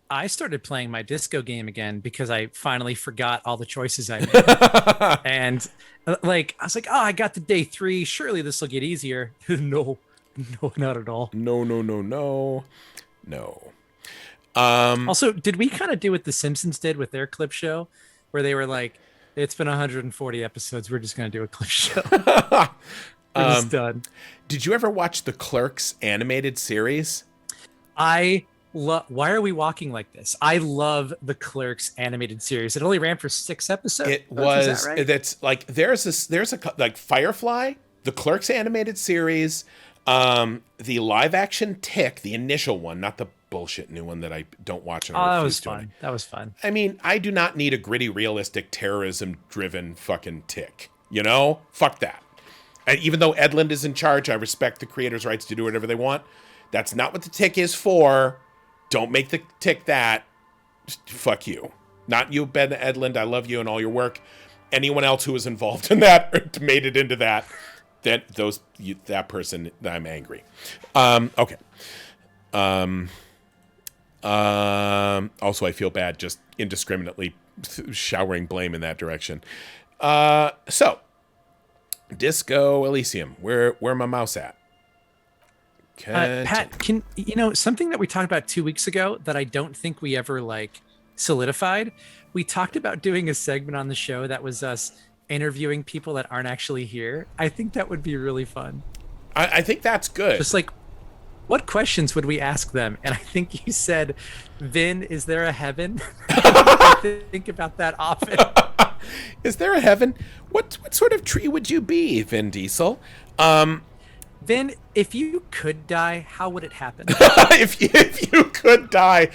I started playing my disco game again because I finally forgot all the choices I made. And like I was like, oh, I got to day three. Surely this will get easier. No, no, not at all. No, no, no, no, no. Um, Also, did we kind of do what the Simpsons did with their clip show, where they were like, it's been 140 episodes. We're just gonna do a clip show. We're just done. did you ever watch the Clerks animated series? I love. Why are we walking like this? I love the Clerks animated series. It only ran for 6 episodes. It Is that was right? that's like there's a like Firefly, the Clerks animated series, the live action Tick, the initial one, not the bullshit new one that I don't watch and Oh, I that was refuse to. fun. That was fun. I mean, I do not need a gritty, realistic, terrorism-driven fucking Tick. You know, fuck that. And even though Edlund is in charge, I respect the creators' rights to do whatever they want. That's not what the Tick is for. Don't make the Tick that. Fuck you. Not you, Ben Edlund. I love you and all your work. Anyone else who was involved in that or made it into that, that person, I'm angry. Okay. Also, I feel bad just indiscriminately showering blame in that direction. So, Disco Elysium. Where my mouse at? Pat, can something that we talked about 2 weeks ago that I don't think we ever like solidified? We talked about doing a segment on the show that was us interviewing people that aren't actually here. I think that would be really fun. I think that's good. Just like, what questions would we ask them? And I think you said, Vin, is there a heaven? I think about that often. Is there a heaven? What sort of tree would you be, Vin Diesel? Vin, if you could die, how would it happen? If you could die,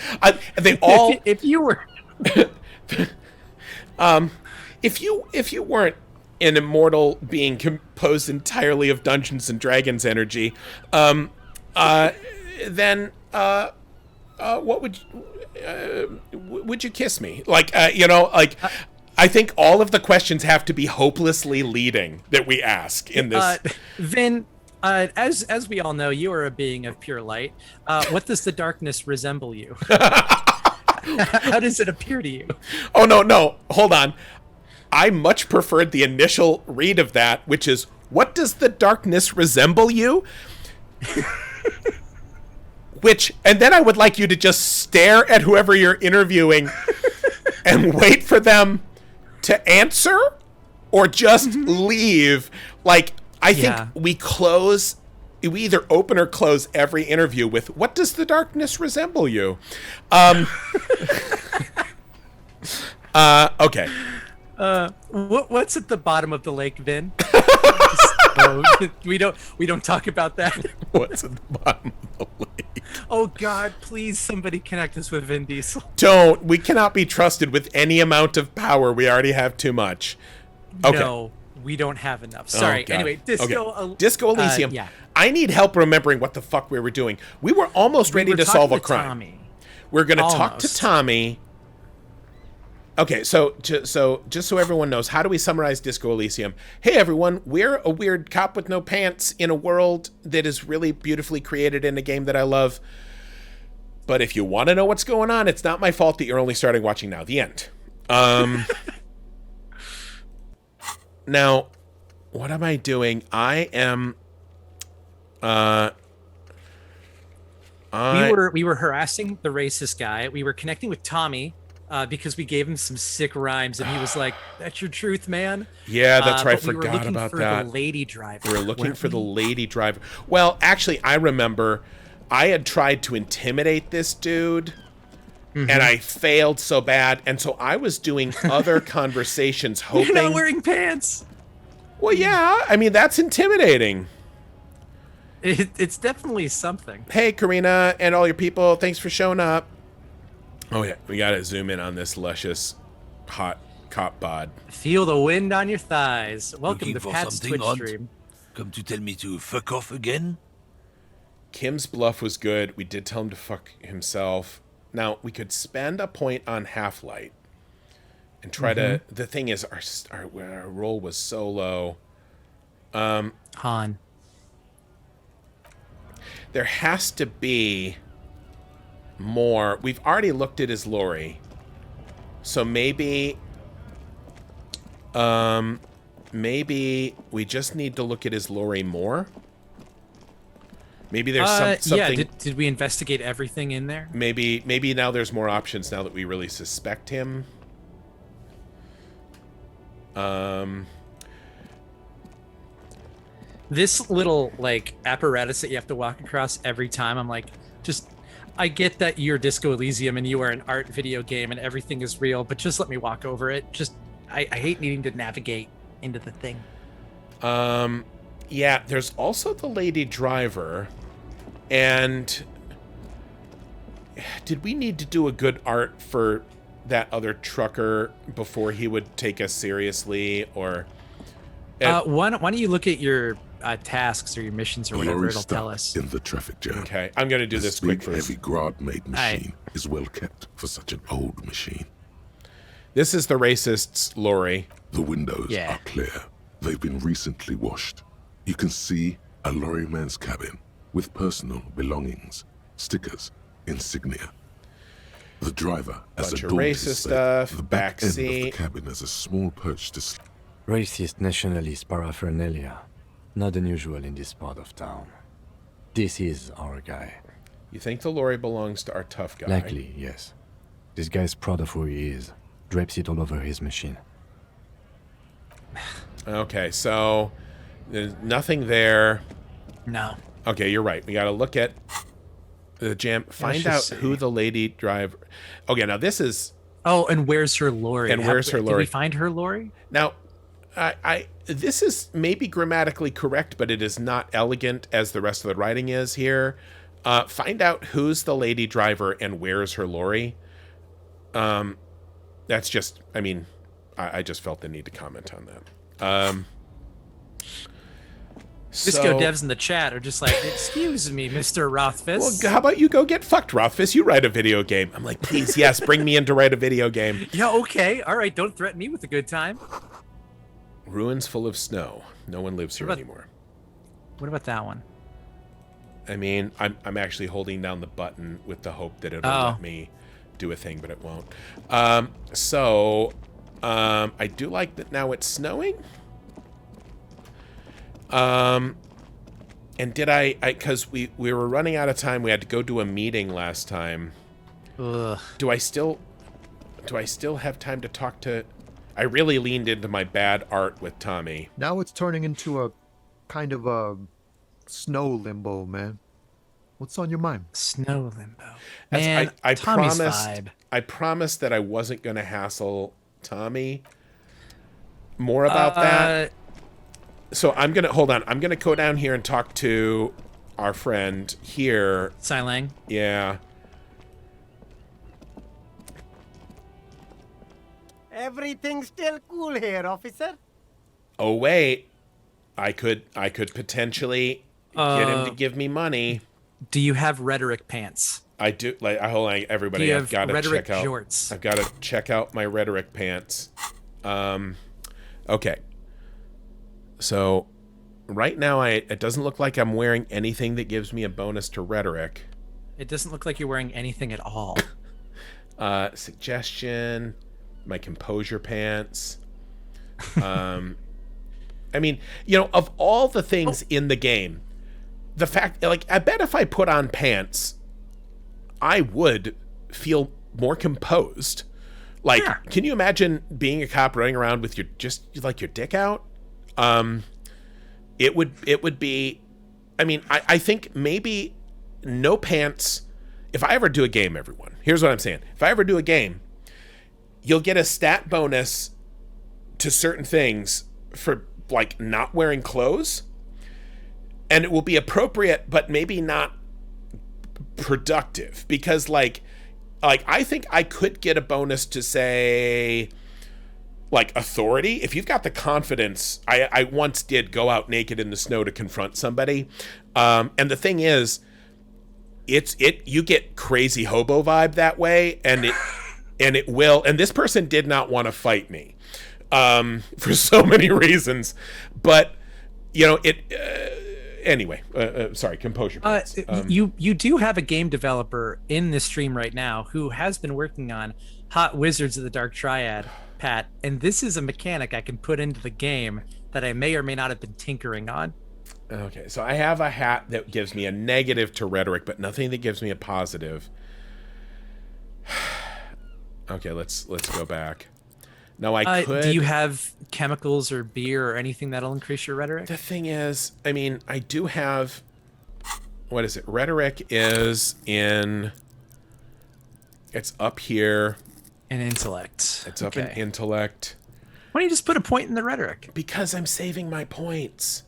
they all. If you were, If you weren't an immortal being composed entirely of Dungeons and Dragons energy, then what would you kiss me? Like like I think all of the questions have to be hopelessly leading that we ask in this. Vin, as we all know, you are a being of pure light. What does the darkness resemble you? How does it appear to you? Oh no, hold on. I much preferred the initial read of that, which is, what does the darkness resemble you? And then I would like you to just stare at whoever you're interviewing and wait for them to answer or just leave. Like, I think we either open or close every interview with, what does the darkness resemble you? Okay. What's at the bottom of the lake, Vin? We don't talk about that. What's at the bottom of the lake? Oh God, please somebody connect us with Vin Diesel. Don't. We cannot be trusted with any amount of power. We already have too much. Okay. No, we don't have enough. Sorry. God. Anyway, Disco Elysium. Yeah. I need help remembering what the fuck we were doing. We were almost ready to solve a crime. Tommy. We're going to talk to Tommy. Okay, so just so everyone knows, how do we summarize Disco Elysium? Hey, everyone, we're a weird cop with no pants in a world that is really beautifully created in a game that I love. But if you want to know what's going on, it's not my fault that you're only starting watching now. The end. Now, what am I doing? I am... we were harassing the racist guy. We were connecting with Tommy because we gave him some sick rhymes, and he was like, "That's your truth, man." Yeah, that's right. I we were forgot looking about for that. the lady driver. We were looking for the lady driver. Well, actually, I remember I had tried to intimidate this dude, and I failed so bad. And so I was doing other conversations, hoping. You're not wearing pants. Well, yeah. I mean, that's intimidating. It's definitely something. Hey, Karina, and all your people, thanks for showing up. Oh yeah, we gotta zoom in on this luscious, hot cop bod. Feel the wind on your thighs. Welcome Looking to for Pat's something Twitch odd? stream. Come to tell me to fuck off again? Kim's bluff was good. We did tell him to fuck himself. Now, we could spend a point on Half-Light and try to... The thing is, our roll was so low. Han. There has to be... more. We've already looked at his lorry. So maybe maybe we just need to look at his lorry more. Maybe there's something. Yeah, did we investigate everything in there? Maybe now there's more options now that we really suspect him. This little like apparatus that you have to walk across every time, I'm like, I get that you're Disco Elysium and you are an art video game and everything is real, but just let me walk over it. I hate needing to navigate into the thing. Yeah, there's also the lady driver. And did we need to do a good art for that other trucker before he would take us seriously? Or why don't you look at your tasks or your missions or whatever? It'll tell us. In the traffic jam. Okay, I'm going to do this quick first. Heavy Grad-made machine is well kept for such an old machine. This is the racist's lorry. The windows are clear. They've been recently washed. You can see a lorryman's cabin with personal belongings, stickers, insignia. The driver has bunch a of door racist stuff. The back end of seat. the cabin has a small perch to sleep. Racist nationalist paraphernalia. Not unusual in this part of town. This is our guy. You think the lorry belongs to our tough guy? Likely, yes. This guy's proud of who he is. Drapes it all over his machine. Okay, so there's nothing there. No. Okay, you're right. We got to look at the jam. Find out who the lady driver. Okay, now this is. Oh, and where's her lorry? And where's her lorry? Did we find her lorry? Now, this is maybe grammatically correct, but it is not elegant as the rest of the writing is here. Find out who's the lady driver and where's her lorry. That's just. I mean, I just felt the need to comment on that. Disco devs in the chat are just like, excuse me, Mr. Rothfuss. Well, how about you go get fucked, Rothfuss? You write a video game. I'm like, please, yes, bring me in to write a video game. Yeah, okay. All right, don't threaten me with a good time. Ruins full of snow. No one lives here anymore. What about that one? I mean, I'm actually holding down the button with the hope that it'll let me do a thing, but it won't. I do like that now it's snowing. And did I because we were running out of time. We had to go to a meeting last time. Ugh. Do I still have time to talk to? I really leaned into my bad art with Tommy. Now it's turning into a kind of a snow limbo, man. What's on your mind? Snow limbo. Man, I Tommy's promised. vibe. I promised that I wasn't going to hassle Tommy more about that. So I'm gonna hold on. I'm gonna go down here and talk to our friend here. Silang. Yeah. Everything's still cool here, officer. Oh wait, I could potentially get him to give me money. Do you have rhetoric pants? I do. Like, hold on, everybody. Do you I've got to rhetoric check out. jorts? I've got to check out my rhetoric pants. Okay. So, right now, it doesn't look like I'm wearing anything that gives me a bonus to rhetoric. It doesn't look like you're wearing anything at all. Suggestion, my composure pants. I mean, of all the things in the game, the fact, like, I bet if I put on pants, I would feel more composed. Like, Can you imagine being a cop running around with your dick out? It would be, I mean, I think maybe no pants. If I ever do a game, everyone, here's what I'm saying. If I ever do a game, you'll get a stat bonus to certain things for like not wearing clothes, and it will be appropriate, but maybe not productive, because like I think I could get a bonus to say, like, authority. If you've got the confidence, I once did go out naked in the snow to confront somebody. And the thing is, you get crazy hobo vibe that way, and it will. And this person did not want to fight me, for so many reasons. But, Anyway, sorry, composure. Points. You do have a game developer in this stream right now who has been working on Hot Wizards of the Dark Triad, Pat, and this is a mechanic I can put into the game that I may or may not have been tinkering on. Okay, so I have a hat that gives me a negative to rhetoric, but nothing that gives me a positive. Okay, let's go back. No, I could. Do you have chemicals or beer or anything that'll increase your rhetoric? The thing is, I mean, I do have. What is it? Rhetoric is in. It's up here. And intellect. It's up in intellect. Why don't you just put a point in the rhetoric? Because I'm saving my points.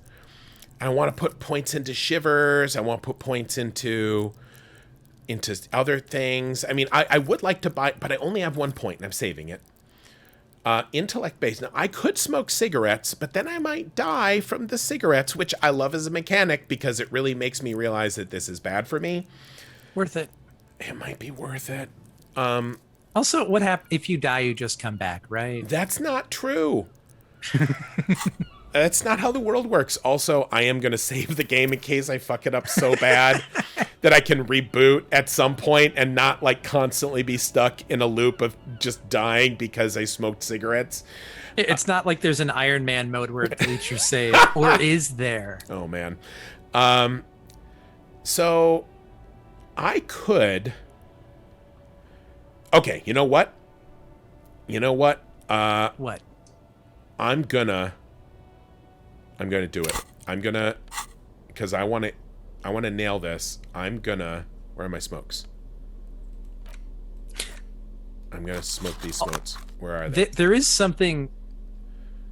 I want to put points into shivers. I want to put points into other things. I mean, I would like to buy, but I only have 1 point, and I'm saving it. Intellect based. Now, I could smoke cigarettes, but then I might die from the cigarettes, which I love as a mechanic because it really makes me realize that this is bad for me. Worth it. It might be worth it. Also, what happens if you die? You just come back, right? That's not true. That's not how the world works. Also, I am going to save the game in case I fuck it up so bad that I can reboot at some point and not like constantly be stuck in a loop of just dying because I smoked cigarettes. It's not like there's an Iron Man mode where it deletes your save, or is there? Oh man. So I could. Okay, you know what? What? I'm gonna do it. Because I want to nail this. Where are my smokes? I'm gonna smoke these smokes. Where are they? There is something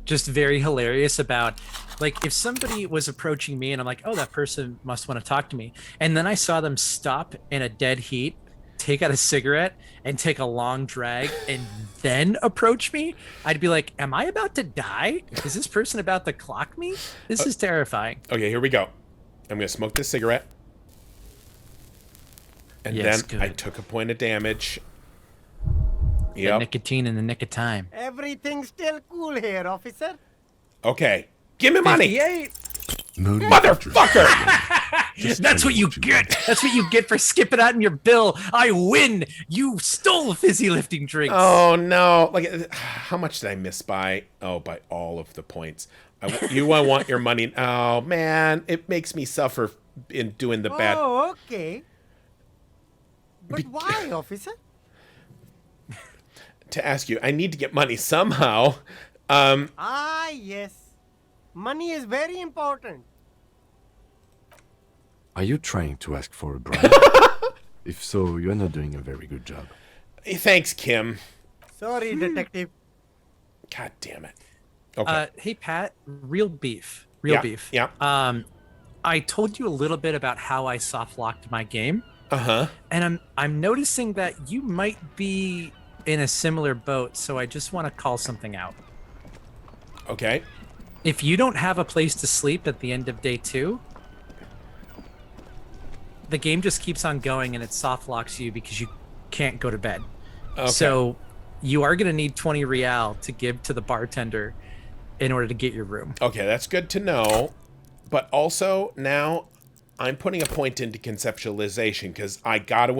just very hilarious about, like, if somebody was approaching me and I'm like, oh, that person must want to talk to me, and then I saw them stop in a dead heat, take out a cigarette, and take a long drag, and then approach me, I'd be like, am I about to die? Is this person about to clock me? This is terrifying. Okay, here we go. I'm gonna smoke this cigarette. And Yes, then I good. took a point of damage. The Yep. nicotine in the nick of time. Everything's still cool here, officer. Okay. Give me money! 58. No need to Motherfucker! That's what you get. That's what you get for skipping out in your bill. I win. You stole fizzy lifting drinks. Oh no! Like, how much did I miss by? Oh, by all of the points. I want your money. Oh man, it makes me suffer in doing the bad. Oh, okay. But why, officer? To ask you, I need to get money somehow. Ah, yes. Money is very important. Are you trying to ask for a bribe? If so, you're not doing a very good job. Thanks, Kim. Sorry, detective. God damn it. Okay. Hey Pat, real beef. Yeah. I told you a little bit about how I soft locked my game, Uh-huh. and I'm noticing that you might be in a similar boat. So I just want to call something out. Okay. If you don't have a place to sleep at the end of day 2, the game just keeps on going and it soft locks you because you can't go to bed. Okay. So you are going to need 20 real to give to the bartender in order to get your room. Okay, that's good to know. But also now I'm putting a point into conceptualization because I gotta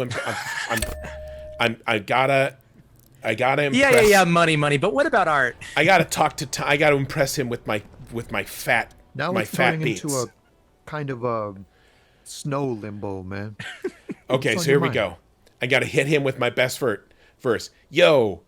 I gotta impress. Yeah, money. But what about art? I gotta I gotta impress him with my fat Now my it's fat turning beats. into a kind of a snow limbo, man. Okay, What's so on here your we mind? go. I gotta hit him with my best verse. Yo,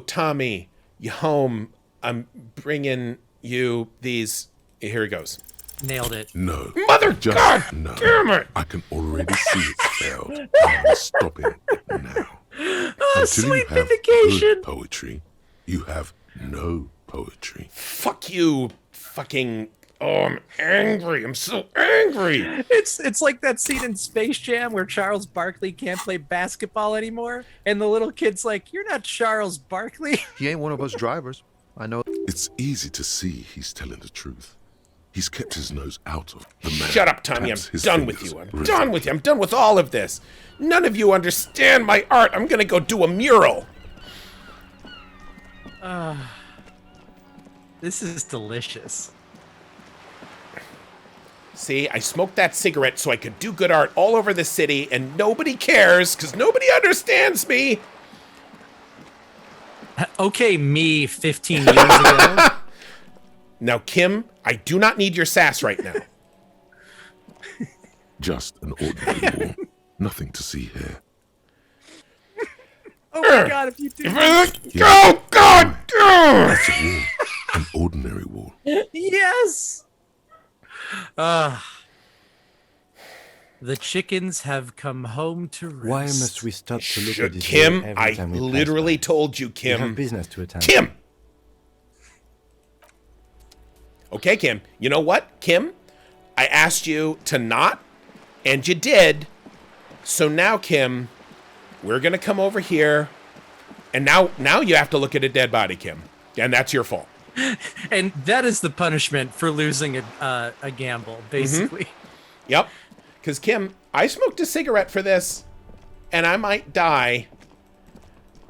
Tommy, you home? I'm bringing you these. Here it goes. Nailed it. No. Mother Just God no. damn it! I can already see it's failed. And I'm stopping it now. Oh, Until sweet you have vindication. good poetry, you have no poetry. Fuck you, fucking. Oh, I'm angry. I'm so angry. It's like that scene in Space Jam where Charles Barkley can't play basketball anymore, and the little kid's like, "You're not Charles Barkley." He ain't one of us drivers. I know. It's easy to see he's telling the truth. He's kept his nose out of the man. Shut up, Tommy. I'm taps his done with fingers you. I'm rhythmically. done with you. I'm done with all of this. None of you understand my art. I'm gonna go do a mural. This is delicious. See, I smoked that cigarette so I could do good art all over the city, and nobody cares because nobody understands me. Okay, me 15 years ago. Now, Kim, I do not need your sass right now. Just an ordinary wall. Nothing to see here. Oh my god, if you do. Oh, God! That's a wall. An ordinary wall. Yes! The chickens have come home to roost. Why must we stop to look at this Kim, every I time we literally pass by? told you, We Kim. have business to attend. Kim! Okay, Kim. You know what, Kim? I asked you to not, and you did. So now, Kim, we're going to come over here, and now you have to look at a dead body, Kim. And that's your fault. And that is the punishment for losing a gamble, basically. Yep. Because, Kim, I smoked a cigarette for this, and I might die.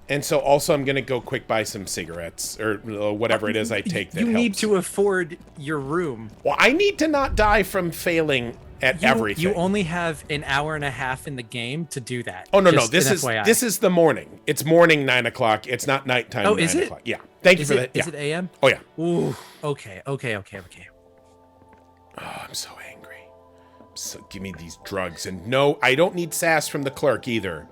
And so also I'm going to go quick buy some cigarettes or whatever it is I take that You need helps. to afford your room. Well, I need to not die from failing at everything. You only have an hour and a half in the game to do that. Oh, no. Just This an is FYI. this is the morning. It's morning 9 o'clock. It's not nighttime. Oh, 9 is it? o'clock. Yeah. Thank you Is for it, that. is Yeah. it AM? Oh, yeah. Ooh, okay. Oh, I'm so angry. So give me these drugs. And no, I don't need sass from the clerk either.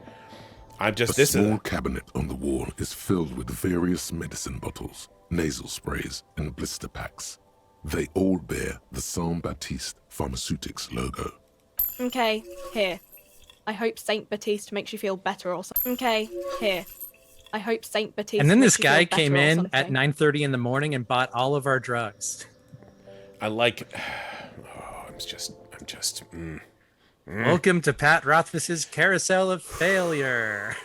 I'm just A this small is cabinet on the wall is filled with various medicine bottles, nasal sprays, and blister packs. They all bear the Saint Baptiste Pharmaceutics logo. Okay, here. I hope Saint Baptiste makes you feel better or something. Okay, here. I hope Saint Baptiste. And then makes this you feel guy better came or in something. at 9:30 in the morning and bought all of our drugs. I like I'm just Welcome to Pat Rothfuss's Carousel of Failure.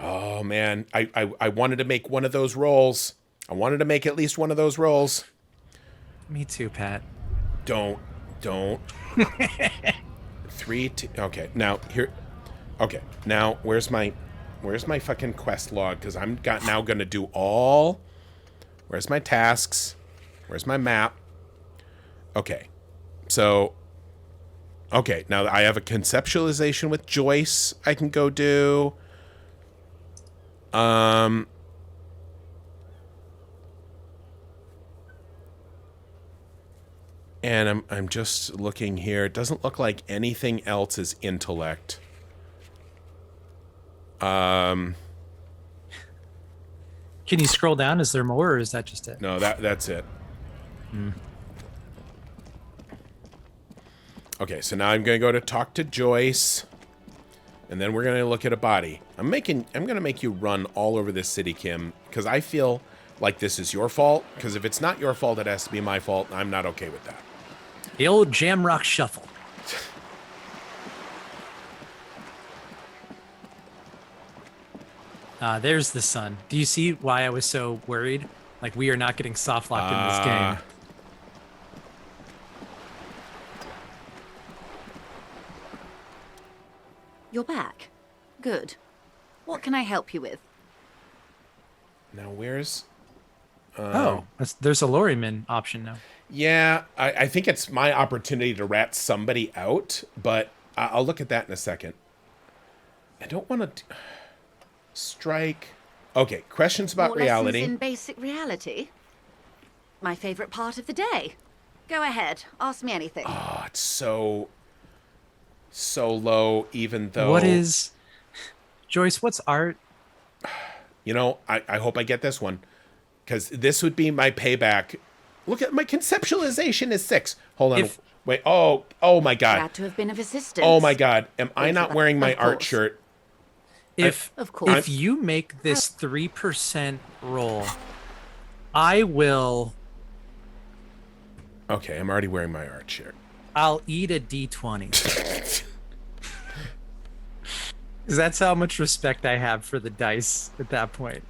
Oh man, I wanted to make one of those rolls. I wanted to make at least one of those rolls. Me too, Pat. Don't. 3, 2. Okay, now here. Okay, now where's my fucking quest log? Because I'm now gonna do all. Where's my tasks? Where's my map? Okay, so. Okay, now I have a conceptualization with Joyce I can go do. And I'm just looking here. It doesn't look like anything else is intellect. Can you scroll down? Is there more, or is that just it? No, that's it. Okay, so now I'm gonna go to talk to Joyce, and then we're gonna look at a body. I'm gonna make you run all over this city, Kim, because I feel like this is your fault. Because if it's not your fault, it has to be my fault. And I'm not okay with that. The old Jamrock Shuffle. There's the sun. Do you see why I was so worried? Like, we are not getting soft locked in this game. You're back. Good. What can I help you with? Now where's? There's a Lorryman option now. Yeah, I think it's my opportunity to rat somebody out, but I'll look at that in a second. I don't want to strike. Okay, questions about More reality. lessons in basic reality? My favorite part of the day. Go ahead, ask me anything. Oh, it's so low, even though. What is... Joyce, what's art? You know, I hope I get this one, because this would be my payback. Look at my conceptualization is 6. Hold on. Wait. Oh my God. Glad to have been of assistance. Oh my God. Am I Thanks not for that. wearing my Of art course. shirt? Of course. If you make this 3% roll, I will... Okay, I'm already wearing my art shirt. I'll eat a D20. Because that's how much respect I have for the dice at that point.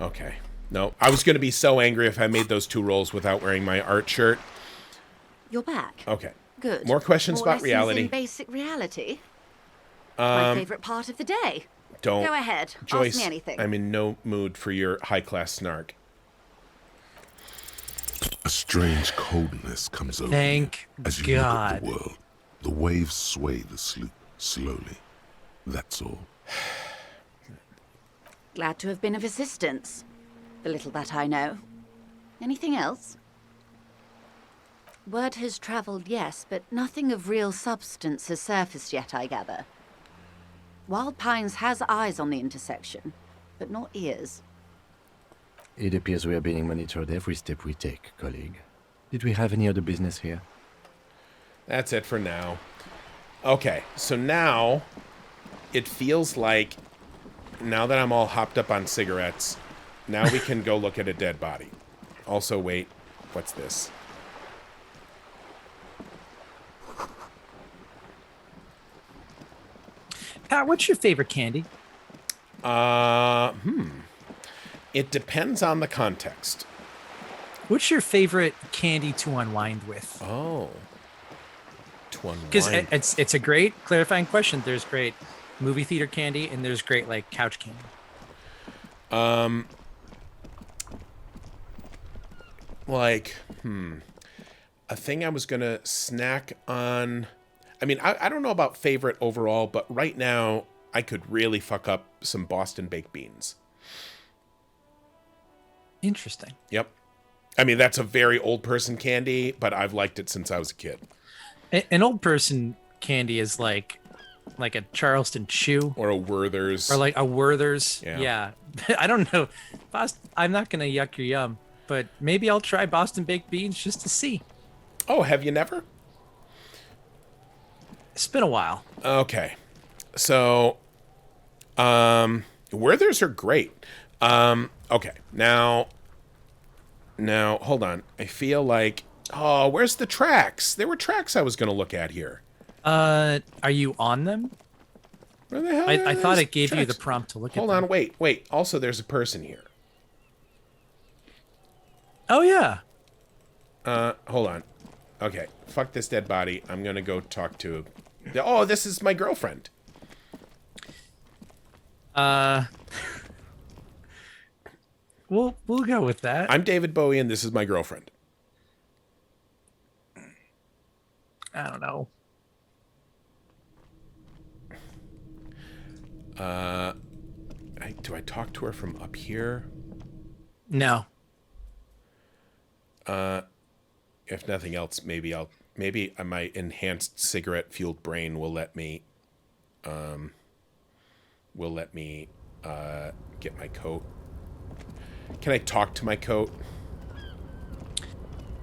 Okay. No, I was going to be so angry if I made those 2 rolls without wearing my art shirt. You're back. Okay. Good. More questions about lessons reality. In basic reality? My favorite part of the day. Don't. Go ahead. Joyce, ask me anything. I'm in no mood for your high-class snark. A strange coldness comes over Thank you as you look at God. the world. The waves sway the sloop slowly. That's all. Glad to have been of assistance. The little that I know. Anything else? Word has travelled, yes, but nothing of real substance has surfaced yet, I gather. Wild Pines has eyes on the intersection, but not ears. It appears we are being monitored every step we take, colleague. Did we have any other business here? That's it for now. Okay, so now it feels like, now that I'm all hopped up on cigarettes, now we can go look at a dead body. Also, wait, what's this? Pat, what's your favorite candy? It depends on the context. What's your favorite candy to unwind with? Oh. To Because unwind. it's a great clarifying question. There's great movie theater candy and there's great like couch candy. A thing I was gonna snack on. I mean, I don't know about favorite overall, but right now I could really fuck up some Boston baked beans. Interesting. Yep. I mean, that's a very old person candy, but I've liked it since I was a kid. An old person candy is like a Charleston Chew Or a Werther's. or like a Werther's. Yeah. Yeah. I don't know. I'm not gonna yuck your yum, but maybe I'll try Boston baked beans just to see. Oh, have you never? It's been a while. Okay. So, Werther's are great. Okay. Now, hold on. I feel like, oh, where's the tracks? There were tracks I was going to look at here. Are you on them? Where the hell? I thought there's it gave you the tracks. prompt to look at Hold them. on, wait. Also, there's a person here. Oh yeah. Hold on. Okay, fuck this dead body. I'm gonna go talk to. Oh, this is my girlfriend. We'll go with that. I'm David Bowie, and this is my girlfriend. I don't know. Do I talk to her from up here? No. If nothing else, maybe my enhanced cigarette fueled brain will let me get my coat. Can I talk to my coat?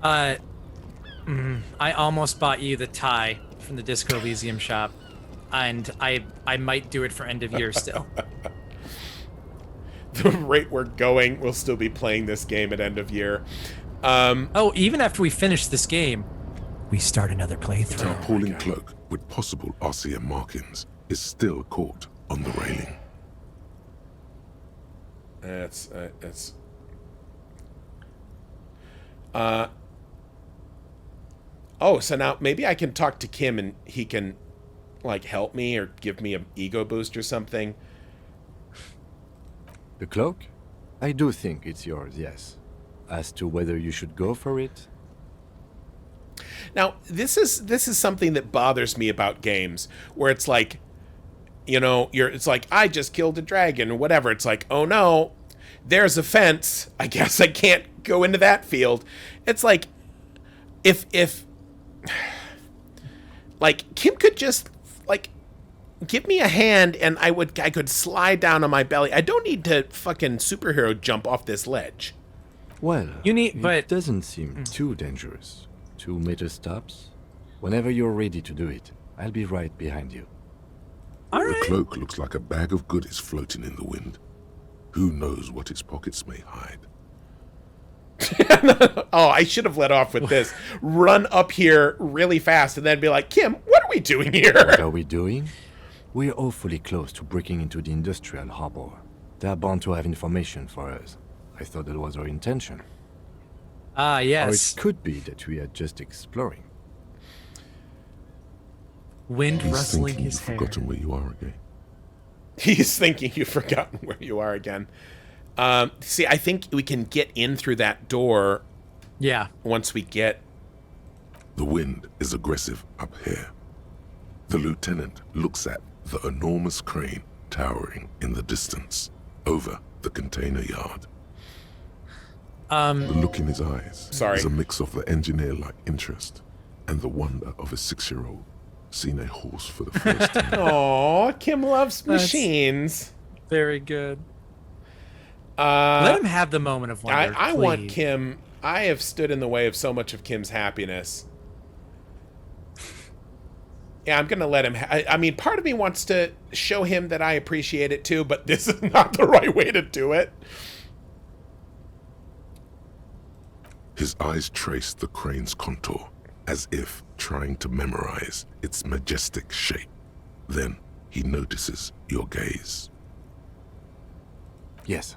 I almost bought you the tie from the Disco Elysium shop, and I might do it for end of year still. The rate we're going, we'll still be playing this game at end of year. Oh, even after we finish this game, we start another A playthrough. tarpaulin cloak with possible RCM markings is still caught on the railing. That's Oh, so now maybe I can talk to Kim and he can like help me or give me an ego boost or something. The cloak? I do think it's yours, yes. As to whether you should go for it, Now, this is something that bothers me about games where it's like, you know, it's like I just killed a dragon or whatever. It's like, "Oh no, there's a fence. I guess I can't go into that field." It's like if like Kim could just like give me a hand and I could slide down on my belly. I don't need to fucking superhero jump off this ledge. well, but it doesn't seem too dangerous. 2 meter stops. Whenever you're ready to do it, I'll be right behind you. All The right. cloak looks like a bag of goodies floating in the wind. Who knows what its pockets may hide? Oh, I should have let off with this. Run up here really fast and then be like, Kim, what are we doing What here? are we doing? We're awfully close to breaking into the industrial harbor. They're bound to have information for us. I thought that was our intention. Ah, Or yes. it could be that we are just exploring. Wind He's rustling thinking his you've hair. forgotten where you are again. He's thinking you've forgotten where you are again. See, I think we can get in through that door Yeah. Once we get... The wind is aggressive up here. The lieutenant looks at the enormous crane towering in the distance over the container yard. The look in his eyes is a mix of the engineer-like interest and the wonder of a 6-year-old seeing a horse for the first time. Aw, Kim loves machines. Very good. Let him have the moment of wonder. I please. want Kim... I have stood in the way of so much of Kim's happiness. Yeah, I'm going to let him... I mean, part of me wants to show him that I appreciate it too, but this is not the right way to do it. His eyes trace the crane's contour, as if trying to memorize its majestic shape. Then he notices your gaze. Yes.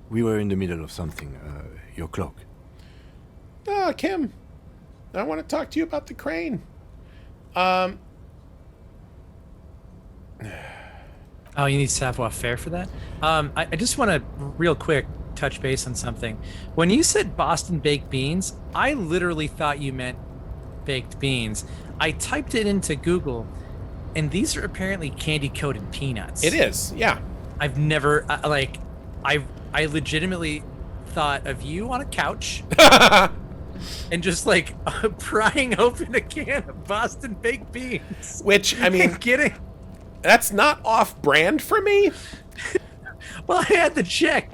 We were in the middle of something. Your cloak. Ah, Kim. I want to talk to you about the crane. Oh, you need savoir-faire for that? I just want to, real quick, touch base on something. When you said Boston baked beans, I literally thought you meant baked beans. I typed it into Google, and these are apparently candy-coated peanuts. It is, yeah. I've never, I legitimately thought of you on a couch and just like prying open a can of Boston baked beans. Which, I mean, kidding. That's not off-brand for me. Well, I had to check.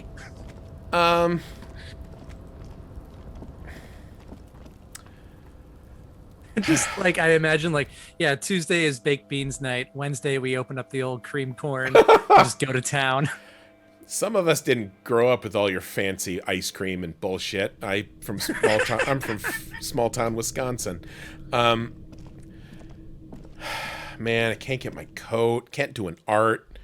Just like I imagine, like, yeah, Tuesday is baked beans night. Wednesday we open up the old cream corn, just go to town. Some of us didn't grow up with all your fancy ice cream and bullshit. I'm from small town Wisconsin. Man, I can't get my coat. Can't do an art.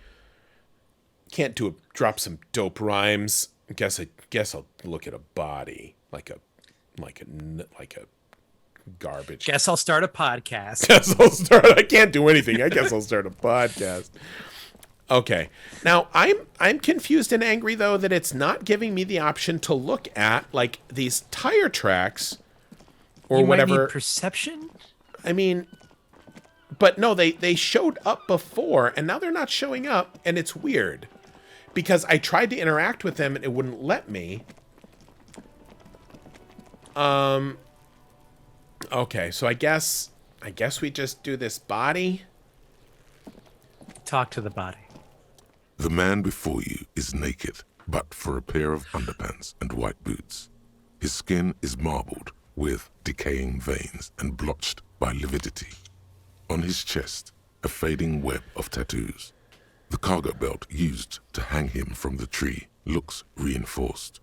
Can't drop some dope rhymes. I guess I'll look at a body like a garbage. Guess I'll start a podcast. I can't do anything. I guess I'll start a podcast. Okay. Now I'm confused and angry though that it's not giving me the option to look at like these tire tracks or you whatever. Might need perception? I mean, but no, they showed up before and now they're not showing up, and it's weird because I tried to interact with them and it wouldn't let me. Okay, so I guess we just do this body. Talk to the body. The man before you is naked, but for a pair of underpants and white boots. His skin is marbled with decaying veins and blotched by lividity. On his chest, a fading web of tattoos. The cargo belt used to hang him from the tree looks reinforced.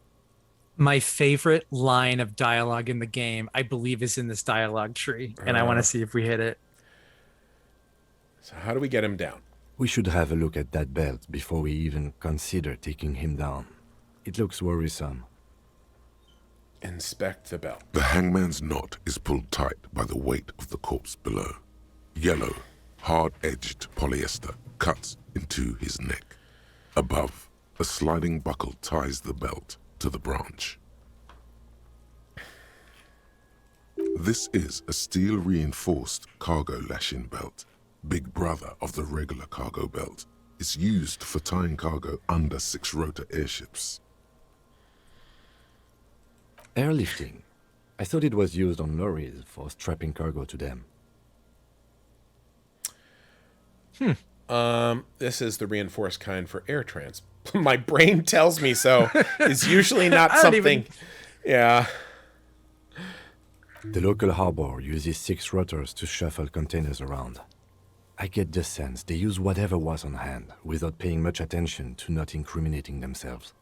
My favorite line of dialogue in the game, I believe, is in this dialogue tree, and I want to see if we hit it. So how do we get him down? We should have a look at that belt before we even consider taking him down. It looks worrisome. Inspect the belt. The hangman's knot is pulled tight by the weight of the corpse below. Yellow, hard-edged polyester cuts into his neck. Above, a sliding buckle ties the belt to the branch. This is a steel-reinforced cargo lashing belt. Big brother of the regular cargo belt. It's used for tying cargo under 6-rotor airships. Airlifting. I thought it was used on lorries for strapping cargo to them. This is the reinforced kind for air trans. My brain tells me so. It's usually not something. Yeah. The local harbor uses 6 rotors to shuffle containers around. I get the sense they use whatever was on hand without paying much attention to not incriminating themselves.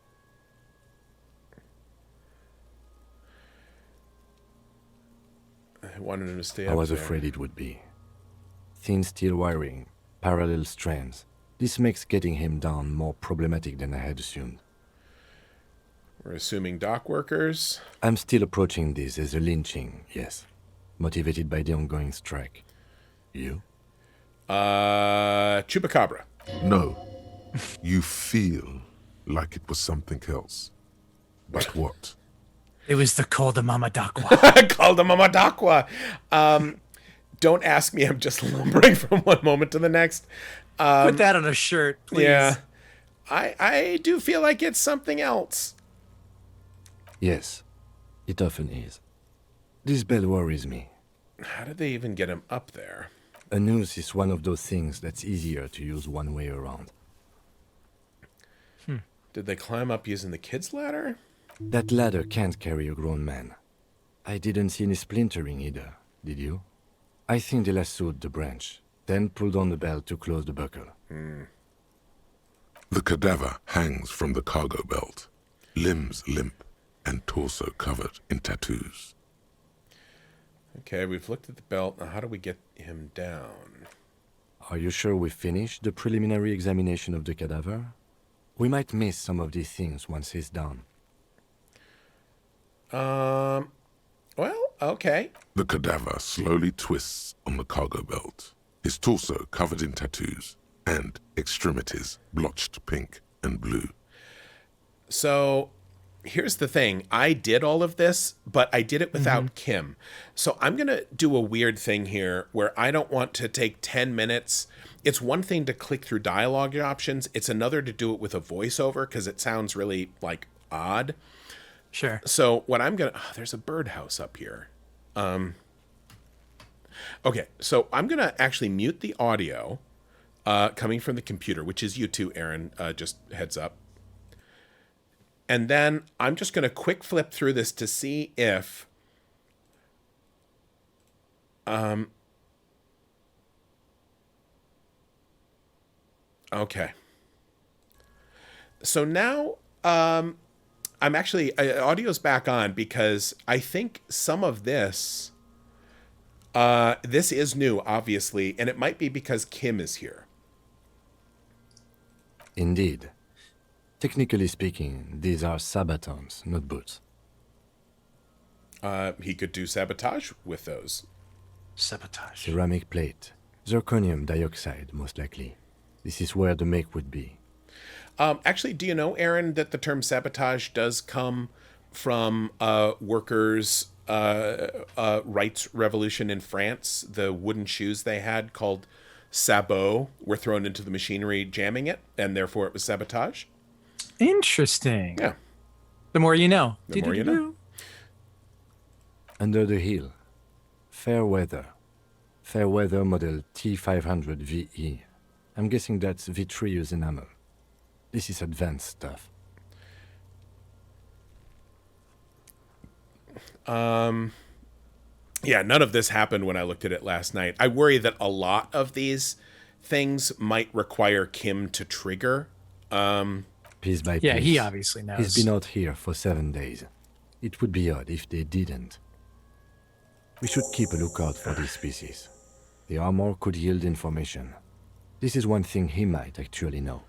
I wanted him to stay I up was there. afraid it would be. Thin steel wiring, parallel strands. This makes getting him down more problematic than I had assumed. We're assuming dock workers. I'm still approaching this as a lynching, yes. Motivated by the ongoing strike. You? Chupacabra. No. You feel like it was something else. But what? It was the Col de Mamadakwa. Called him Amadakwa. Don't ask me. I'm just lumbering from one moment to the next. Put that on a shirt, please. Yeah. I do feel like it's something else. Yes, it often is. This bell worries me. How did they even get him up there? A noose is one of those things that's easier to use one way around. Did they climb up using the kid's ladder? That ladder can't carry a grown man. I didn't see any splintering either, did you? I think they lassoed the branch, then pulled on the bell to close the buckle. The cadaver hangs from the cargo belt, limbs limp and torso covered in tattoos. Okay, we've looked at the belt. Now, how do we get him down? Are you sure we finished the preliminary examination of the cadaver? We might miss some of these things once he's done. Well, okay. The cadaver slowly twists on the cargo belt, his torso covered in tattoos, and extremities blotched pink and blue. So, here's the thing. I did all of this, but I did it without Kim. So I'm going to do a weird thing here where I don't want to take 10 minutes. It's one thing to click through dialogue options. It's another to do it with a voiceover because it sounds really, like, odd. Sure. So what I'm going to... Oh, there's a birdhouse up here. Okay, so I'm going to actually mute the audio coming from the computer, which is you too, Aaron, just heads up. And then I'm just going to quick flip through this to see if... Okay. So now I'm actually... audio's back on because I think some of this... this is new, obviously, and it might be because Kim is here. Indeed. Technically speaking, these are sabatons, not boots. He could do sabotage with those. Sabotage. Ceramic plate. Zirconium dioxide, most likely. This is where the make would be. Actually, do you know, Aaron, that the term sabotage does come from workers' rights revolution in France? The wooden shoes they had called sabots were thrown into the machinery, jamming it, and therefore it was sabotage. Interesting. Yeah. The more you know. The more you know. Under the hill. Fairweather. Fairweather model T500 VE. I'm guessing that's vitreous enamel. This is advanced stuff. Yeah, none of this happened when I looked at it last night. I worry that a lot of these things might require Kim to trigger. Piece by piece. Yeah, he obviously knows. He's been out here for 7 days. It would be odd if they didn't. We should keep a lookout for these species. The armor could yield information. This is one thing he might actually know.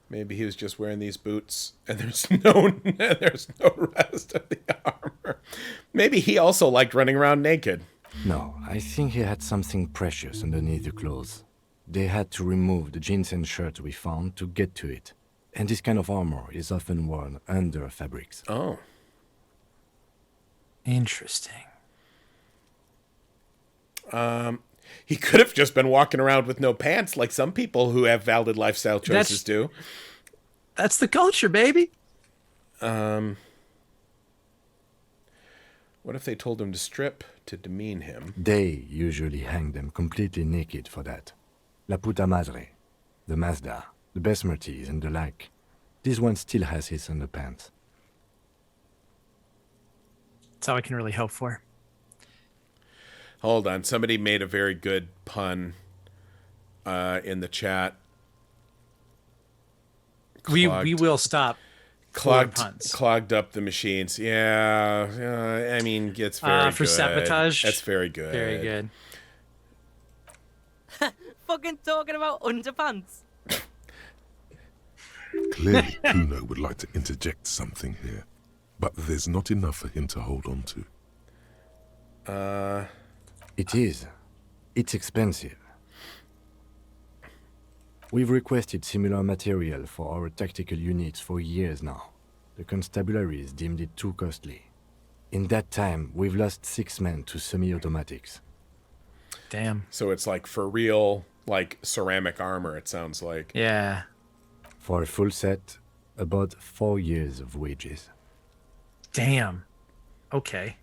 Maybe he was just wearing these boots and there's no rest of the armor. Maybe he also liked running around naked. No, I think he had something precious underneath the clothes. They had to remove the jeans and shirts we found to get to it. And this kind of armor is often worn under fabrics. Oh. Interesting. He could have just been walking around with no pants like some people who have valid lifestyle choices do. That's the culture, baby. What if they told him to strip to demean him? They usually hang them completely naked for that. La puta madre, the Mazda, the Besmerties and the like. This one still has his underpants. That's all I can really hope for. Hold on. Somebody made a very good pun in the chat. We will stop. Clogged up the machines. Yeah. I mean, it's very good. For sabotage? That's very good. Very good. Fucking talking about underpants. Clearly, Kuno would like to interject something here, but there's not enough for him to hold on to. It is. It's expensive. We've requested similar material for our tactical units for years now. The constabularies deemed it too costly. In that time, we've lost 6 men to semi-automatics. Damn. So it's like for real, like ceramic armor, it sounds like. Yeah. For a full set, about 4 years of wages. Damn. Okay.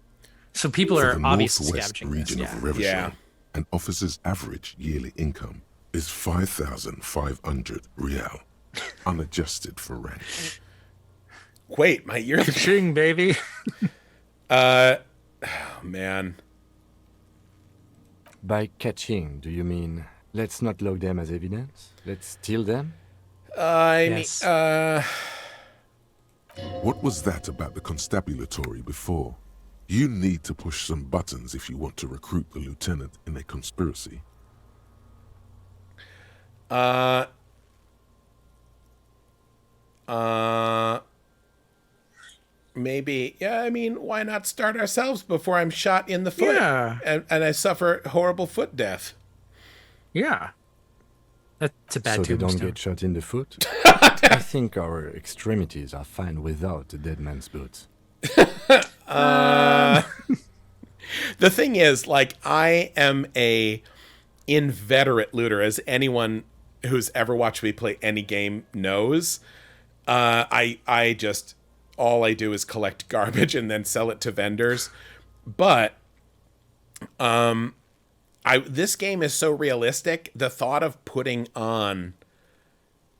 So people For are the obviously northwest scavenging this. region Yeah. of Revachol, Yeah. an officer's average yearly income is 5,500 real, unadjusted for rent. Wait, my yearly... Ching, baby. Oh, man. By catching, do you mean let's not log them as evidence? Let's steal them? Yes. What was that about the constabulatory before? You need to push some buttons if you want to recruit the lieutenant in a conspiracy. Maybe. Yeah, I mean, why not start ourselves before I'm shot in the foot? Yeah. And I suffer horrible foot death. Yeah. That's a bad So they don't tombstone. get shot in the foot? I think our extremities are fine without a dead man's boots. The thing is, like, I am a inveterate looter, as anyone who's ever watched me play any game knows. I just, all I do is collect garbage and then sell it to vendors. But this game is so realistic. The thought of putting on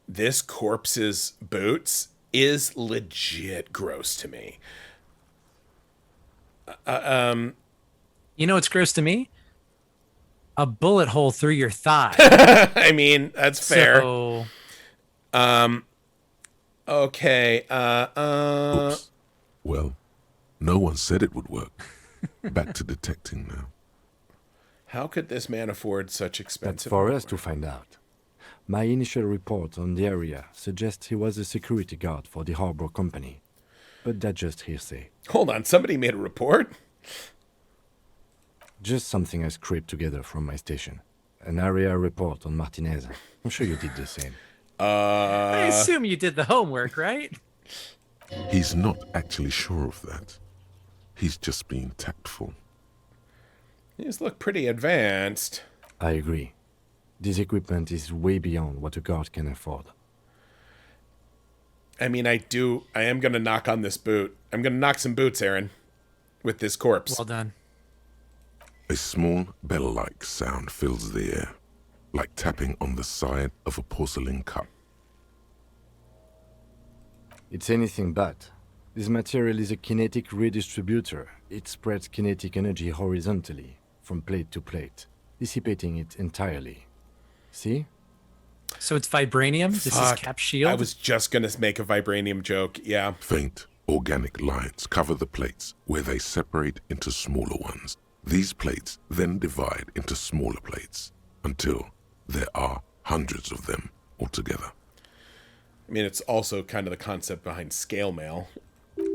this corpse's boots is legit gross to me. You know what's gross to me? A bullet hole through your thigh. I mean, that's fair. So, Okay. Oops. Well, no one said it would work. Back to detecting now. How could this man afford such That's expensive for us armor? to find out. My initial report on the area suggests he was a security guard for the harbor company. But that's just hearsay. Hold on, somebody made a report? Just something I scraped together from my station. An area report on Martinez. I'm sure you did the same. I assume you did the homework, right? He's not actually sure of that. He's just being tactful. These look pretty advanced. I agree. This equipment is way beyond what a guard can afford. I mean, I am going to knock on this boot. I'm going to knock some boots, Aaron, with this corpse. Well done. A small bell-like sound fills the air, like tapping on the side of a porcelain cup. It's anything but. This material is a kinetic redistributor. It spreads kinetic energy horizontally, from plate to plate, dissipating it entirely. See? So it's vibranium? This is Fuck. Cap Shield? I was just going to make a vibranium joke. Yeah. Faint, organic lines cover the plates where they separate into smaller ones. These plates then divide into smaller plates until there are hundreds of them altogether. I mean, it's also kind of the concept behind scale mail.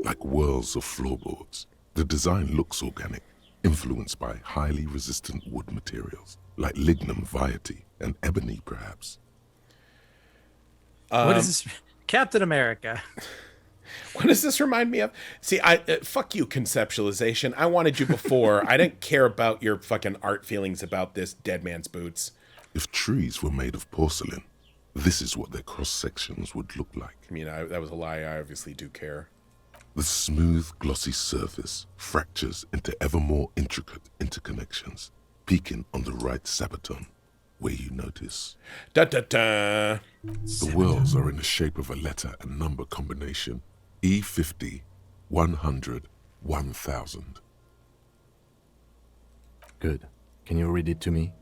Like whirls of floorboards. The design looks organic, influenced by highly resistant wood materials, like lignum vitae and ebony, perhaps. What is this? Captain America. What does this remind me of? See, fuck you, conceptualization. I wanted you before. I didn't care about your fucking art feelings about this dead man's boots. If trees were made of porcelain, this is what their cross-sections would look like. I mean, that was a lie. I obviously do care. The smooth, glossy surface fractures into ever more intricate interconnections, peaking on the right sabaton, where you notice. Da-da-da. The whorls are in the shape of a letter and number combination, E50, 100, 1000. Good. Can you read it to me?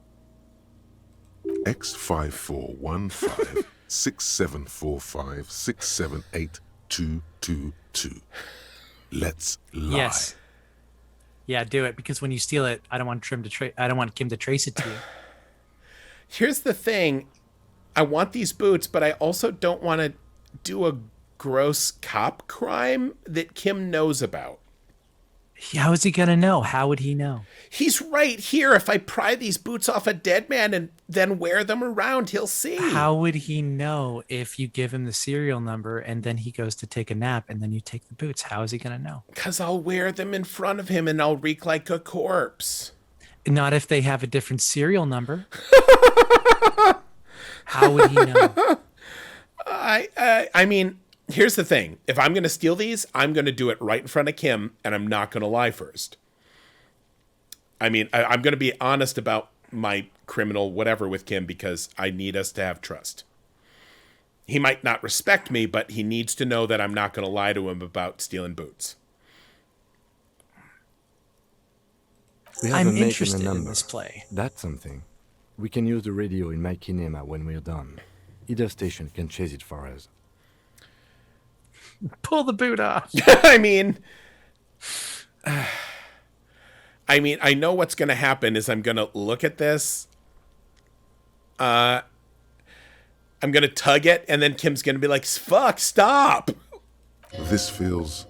X5415 6745 678222. Let's lie. Yes. Yeah, do it, because when you steal it, I don't want Kim to trace it to you. Here's the thing. I want these boots, but I also don't want to do a gross cop crime that Kim knows about. How is he gonna know? How would he know? He's right here. If I pry these boots off a dead man and then wear them around, he'll see. How would he know if you give him the serial number and then he goes to take a nap and then you take the boots? How is he gonna know? Because I'll wear them in front of him and I'll reek like a corpse. Not if they have a different serial number. How would he know? I mean, here's the thing. If I'm going to steal these, I'm going to do it right in front of Kim, and I'm not going to lie first. I mean, I'm going to be honest about my criminal whatever with Kim because I need us to have trust. He might not respect me, but he needs to know that I'm not going to lie to him about stealing boots. We have I'm a make and a interested in number. this play. That's something. We can use the radio in my kinema when we're done. Either station can chase it for us. Pull the boot off. I mean, I know what's going to happen is I'm going to look at this. I'm going to tug it, and then Kim's going to be like, fuck, stop. This feels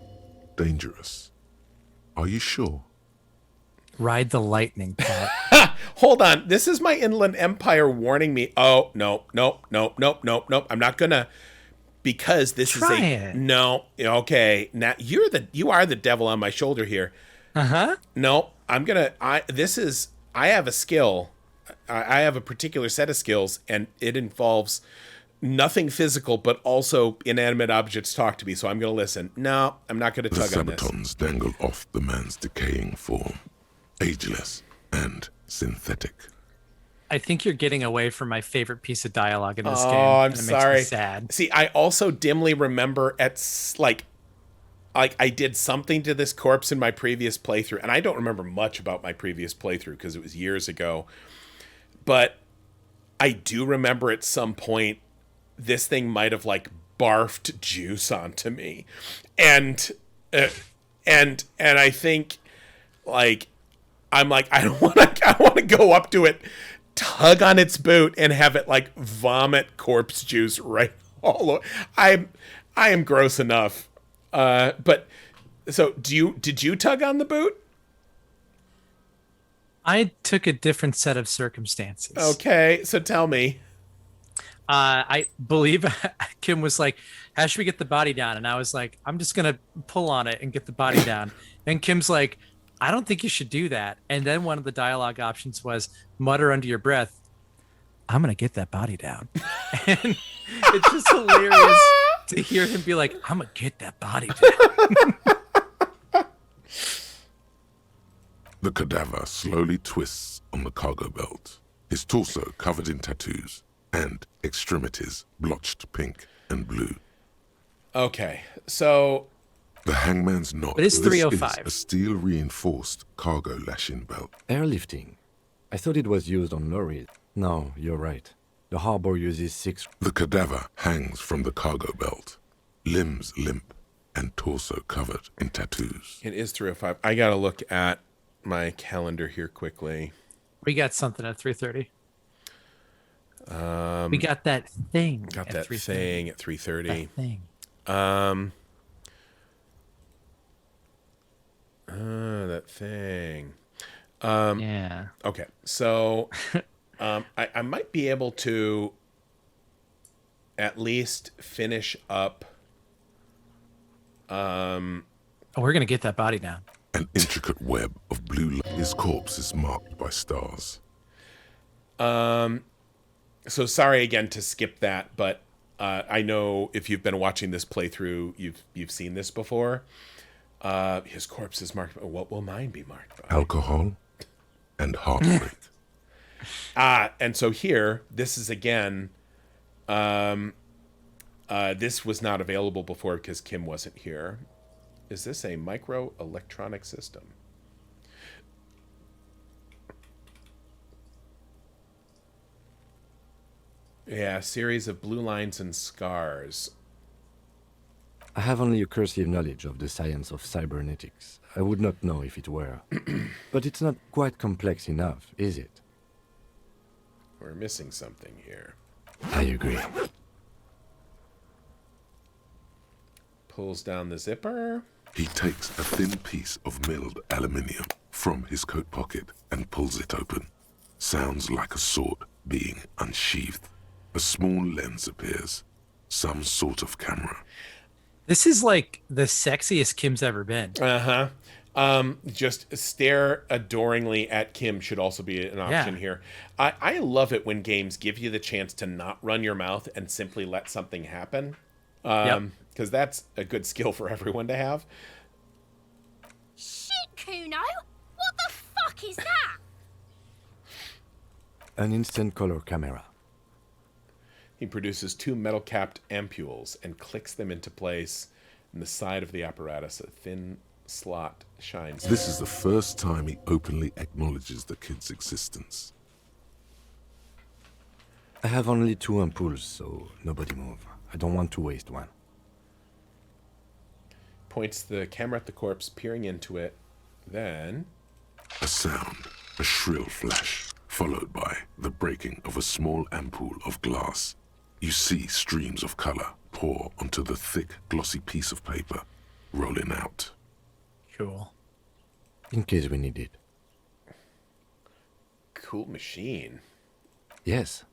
dangerous. Are you sure? Ride the lightning, Pat. Hold on. This is my Inland Empire warning me. Oh, no. I'm not going to, because this Try is it. No. Okay. Now you are the devil on my shoulder here. Uh-huh. No, I have a skill. I have a particular set of skills, and it involves nothing physical, but also inanimate objects talk to me, so I'm going to listen. No, I'm not going to The tug on this. sabatons dangle off the man's decaying form, ageless and synthetic. I think you're getting away from my favorite piece of dialogue in this game. Oh, I'm and it sorry. Makes me sad. See, I also dimly remember like I did something to this corpse in my previous playthrough, and I don't remember much about my previous playthrough because it was years ago. But I do remember at some point this thing might have like barfed juice onto me, and I think like I'm like I want to go up to it, tug on its boot, and have it like vomit corpse juice right all over. I am gross enough. But so did you tug on the boot? I took a different set of circumstances. Okay, so tell me. I believe Kim was like, how should we get the body down? And I was like, I'm just going to pull on it and get the body down. And Kim's like, I don't think you should do that. And then one of the dialogue options was mutter under your breath, I'm going to get that body down. And it's just hilarious to hear him be like, I'm going to get that body down. The cadaver slowly twists on the cargo belt, his torso covered in tattoos and extremities blotched pink and blue. Okay, so The hangman's knot. But it's This 305. is a steel-reinforced cargo lashing belt. Airlifting. I thought it was used on lorries. No, you're right. The harbor uses 6. The cadaver hangs from the cargo belt, limbs limp and torso covered in tattoos. it is 3:05. I gotta look at my calendar here quickly. We got something at 3:30. We got that thing. Got at that 3:30. thing at 3:30. That thing. That thing. Yeah. Okay, so I might be able to at least finish up. Oh, we're gonna get that body down. An intricate web of blue light. His corpse is marked by stars. So sorry again to skip that, but I know if you've been watching this playthrough, you've seen this before. His corpse is marked. What will mine be marked by? Alcohol and heart rate. And so here, this is again. This was not available before because Kim wasn't here. Is this a microelectronic system? Yeah, a series of blue lines and scars. I have only a cursive knowledge of the science of cybernetics. I would not know if it were. But it's not quite complex enough, is it? We're missing something here. I agree. Pulls down the zipper. He takes a thin piece of milled aluminium from his coat pocket and pulls it open. Sounds like a sword being unsheathed. A small lens appears. Some sort of camera. This is like the sexiest Kim's ever been. Just stare adoringly at Kim should also be an option here. I love it when games give you the chance to not run your mouth and simply let something happen. Because that's a good skill for everyone to have. Shit, Kuno! What the fuck is that? An instant color camera. He produces 2 metal-capped ampules and clicks them into place in the side of the apparatus. A thin slot shines. This is the first time he openly acknowledges the kid's existence. I have only 2 ampoules, so nobody move. I don't want to waste one. Points the camera at the corpse, peering into it. Then... A sound, a shrill flash, followed by the breaking of a small ampoule of glass. You see streams of color pour onto the thick, glossy piece of paper, rolling out. Cool. In case we need it. Cool machine. Yes.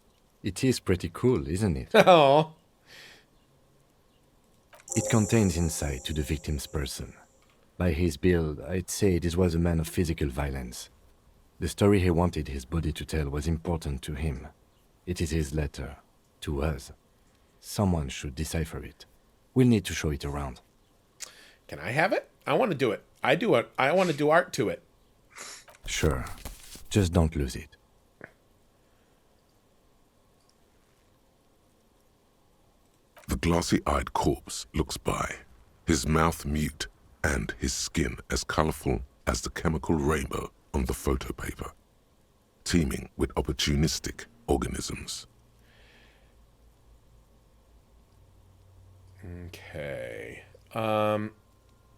It is pretty cool, isn't it? Oh. It contains insight to the victim's person. By his build, I'd say this was a man of physical violence. The story he wanted his body to tell was important to him. It is his letter. To us. Someone should decipher it. We'll need to show it around. Can I have it? I want to do it. I want to do art to it. Sure. Just don't lose it. The glassy-eyed corpse looks by, his mouth mute and his skin as colorful as the chemical rainbow on the photo paper, teeming with opportunistic organisms. Okay.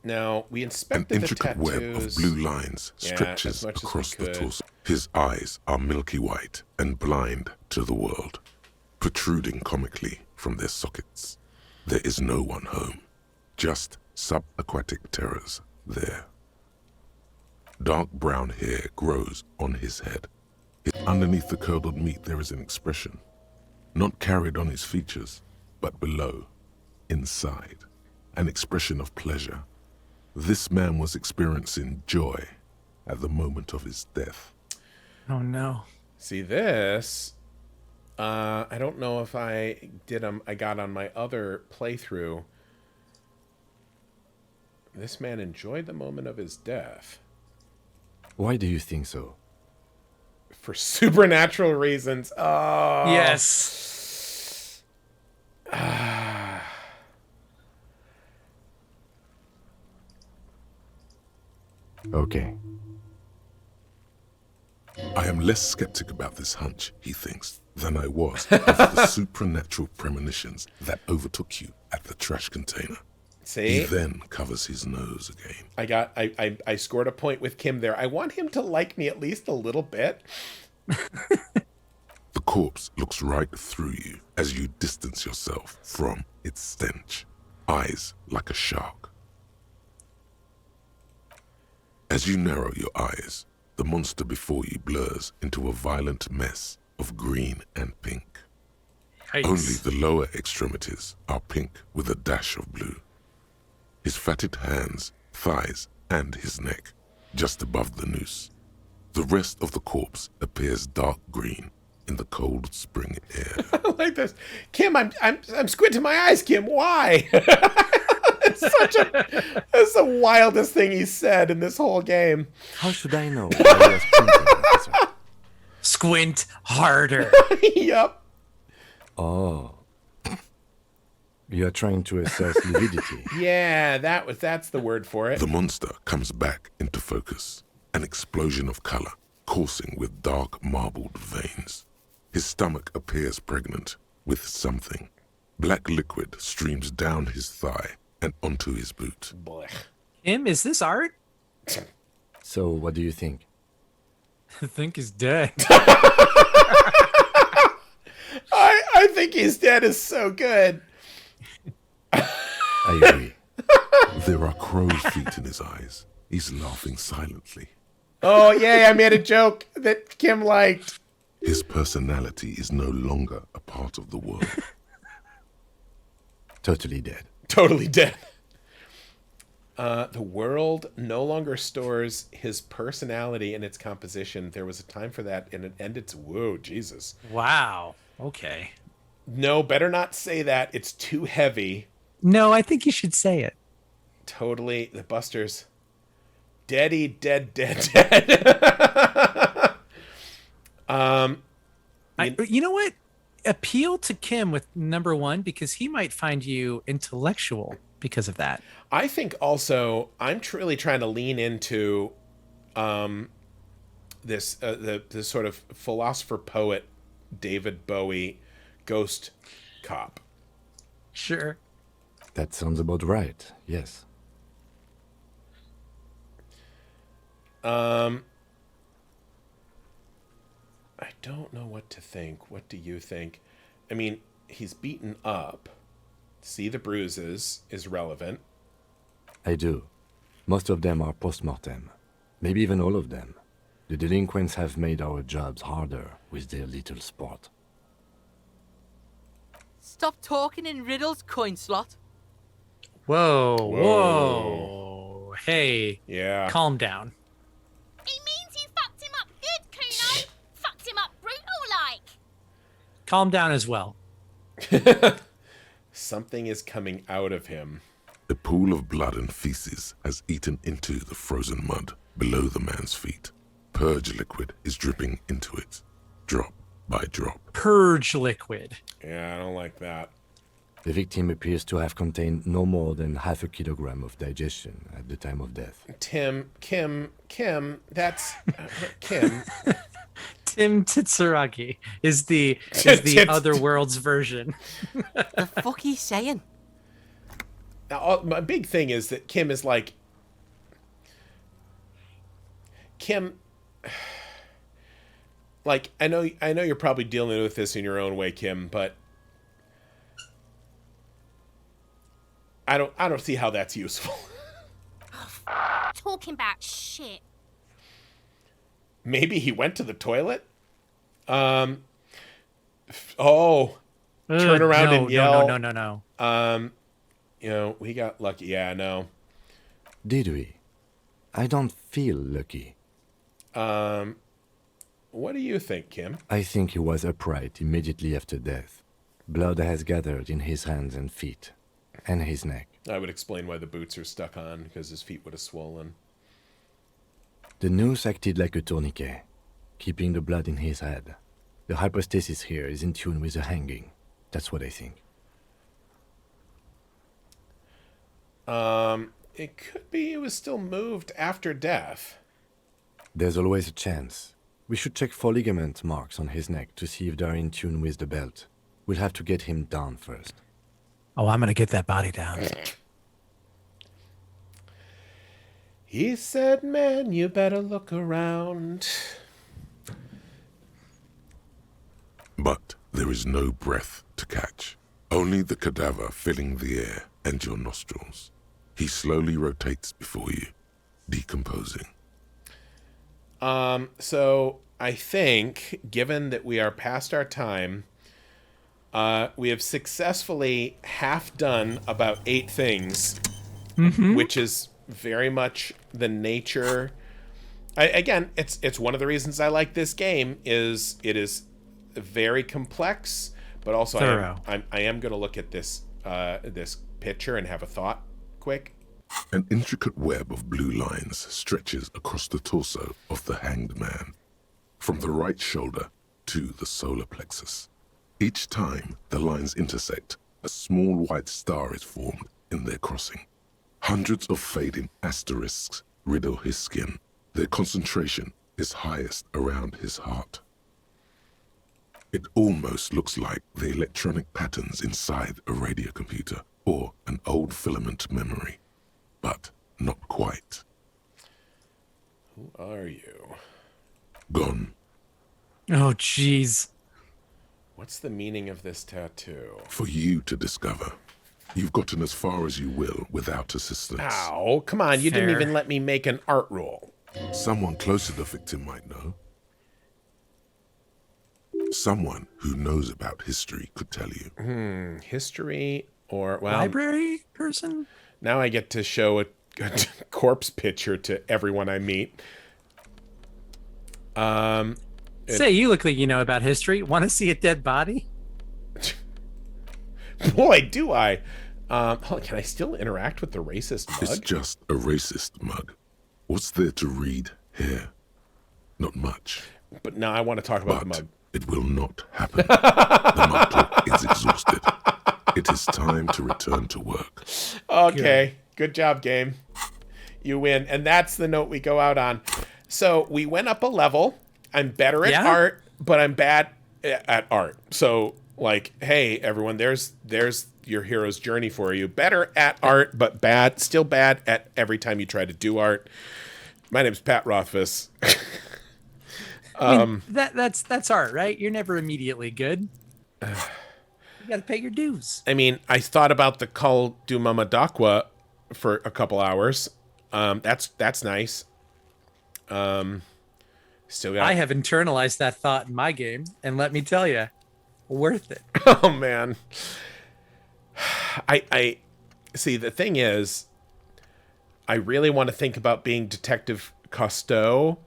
Now, we An inspected the intricate tattoos. web of blue lines stretches across the torso. His eyes are milky white and blind to the world, protruding comically from their sockets. There is no one home, just subaquatic terrors there. Dark brown hair grows on his head. Underneath the curdled meat there is an expression, not carried on his features, but below, inside, an expression of pleasure. This man was experiencing joy at the moment of his death. Oh no. See this? I don't know if I got on my other playthrough. This man enjoyed the moment of his death. Why do you think so? For supernatural reasons. Oh. Yes. Okay. I am less skeptic about this hunch, he thinks, than I was of the supernatural premonitions that overtook you at the trash container. See? He then covers his nose again. I scored a point with Kim there. I want him to like me at least a little bit. The corpse looks right through you as you distance yourself from its stench, eyes like a shark. As you narrow your eyes, the monster before you blurs into a violent mess of green and pink. Yikes. Only the lower extremities are pink with a dash of blue. His fatted hands, thighs, and his neck, just above the noose. The rest of the corpse appears dark green in the cold spring air. I like this. Kim, I'm squinting my eyes, Kim. Why? It's that's the wildest thing he said in this whole game. How should I know? I was printing, officer. Squint harder. Yep. Oh. You are trying to assess lividity. Yeah, that's the word for it. The monster comes back into focus, an explosion of color, coursing with dark marbled veins. His stomach appears pregnant with something. Black liquid streams down his thigh and onto his boot. Blech. Kim, is this art? So, what do you think? I think he's dead. I think he's dead is so good. I agree. There are crow's feet in his eyes. He's laughing silently. Oh, yay, I made a joke that Kim liked. His personality is no longer a part of the world. Totally dead. Totally dead. The world no longer stores his personality in its composition. There was a time for that, and it ended. Whoa, Jesus. Wow. Okay. No, better not say that. It's too heavy. No, I think you should say it. Totally. The Busters. Dead. You know what? Appeal to Kim with number 1 because he might find you intellectual because of that. I think also I'm really trying to lean into this the sort of philosopher poet David Bowie ghost cop. Sure. That sounds about right, yes. I don't know what to think. What do you think? I mean, he's beaten up. See the bruises is relevant. I do. Most of them are post-mortem. Maybe even all of them. The delinquents have made our jobs harder with their little sport. Stop talking in riddles, coin slot. Whoa. Hey. Yeah. Calm down. He means you fucked him up good, Kuno. Fucked him up brutal-like. Calm down as well. Something is coming out of him. A pool of blood and feces has eaten into the frozen mud below the man's feet. Purge liquid is dripping into it, drop by drop. Purge liquid. Yeah, I don't like that. The victim appears to have contained no more than half a kilogram of digestion at the time of death. Kim, that's Kim. Tim Titsuragi is the other world's version. The fuck he's saying? Now, my big thing is that Kim is like... Kim... Like, I know you're probably dealing with this in your own way, Kim, but... I don't see how that's useful. Talking about shit. Maybe he went to the toilet? Turn around and yell. No. We got lucky. Yeah, no. Did we? I don't feel lucky. What do you think, Kim? I think he was upright immediately after death. Blood has gathered in his hands and feet, and his neck. I would explain why the boots are stuck on, because his feet would have swollen. The noose acted like a tourniquet, keeping the blood in his head. The hypostasis here is in tune with the hanging. That's what I think. It could be it was still moved after death. There's always a chance. We should check for ligament marks on his neck to see if they're in tune with the belt. We'll have to get him down first. Oh, I'm gonna get that body down. He said, man, you better look around. But there is no breath to catch. Only the cadaver filling the air and your nostrils. He slowly rotates before you, decomposing. So I think, given that we are past our time, we have successfully half done about 8 things, which is very much the nature. Again, it's one of the reasons I like this game. Is it is very complex, but also I am going to look at this this picture and have a thought quick. An intricate web of blue lines stretches across the torso of the hanged man, from the right shoulder to the solar plexus. Each time the lines intersect, a small white star is formed in their crossing. Hundreds of fading asterisks riddle his skin. Their concentration is highest around his heart. It almost looks like the electronic patterns inside a radio computer or an old filament memory. But not quite. Who are you? Gone. Oh, jeez. What's the meaning of this tattoo? For you to discover. You've gotten as far as you will without assistance. Ow, come on, you didn't Fair. even let me make an art roll. Someone close to the victim might know. Someone who knows about history could tell you. History or, well, Library person? now I get to show a corpse picture to everyone I meet. Say, you look like you know about history. Want to see a dead body? Boy, do I. Can I still interact with the racist It's mug? just a racist mug. What's there to read here? Not much. But now I want to talk about the But mug. it will not happen. The mug clock is exhausted. It is time to return to work. Okay, good job, game. You win. And that's the note we go out on. So we went up a level. I'm better at Yeah? art, but I'm bad at art. So, like, hey, everyone, there's your hero's journey for you. Better at art, but still bad at every time you try to do art. My name's Pat Rothfuss. I mean, that's art, right? You're never immediately good. You got to pay your dues. I mean, I thought about the Call du Mamadakwa for a couple hours. That's nice. Still got. I have internalized that thought in my game, and let me tell you, worth it. Oh man. I see. The thing is, I really want to think about being Detective Cousteau,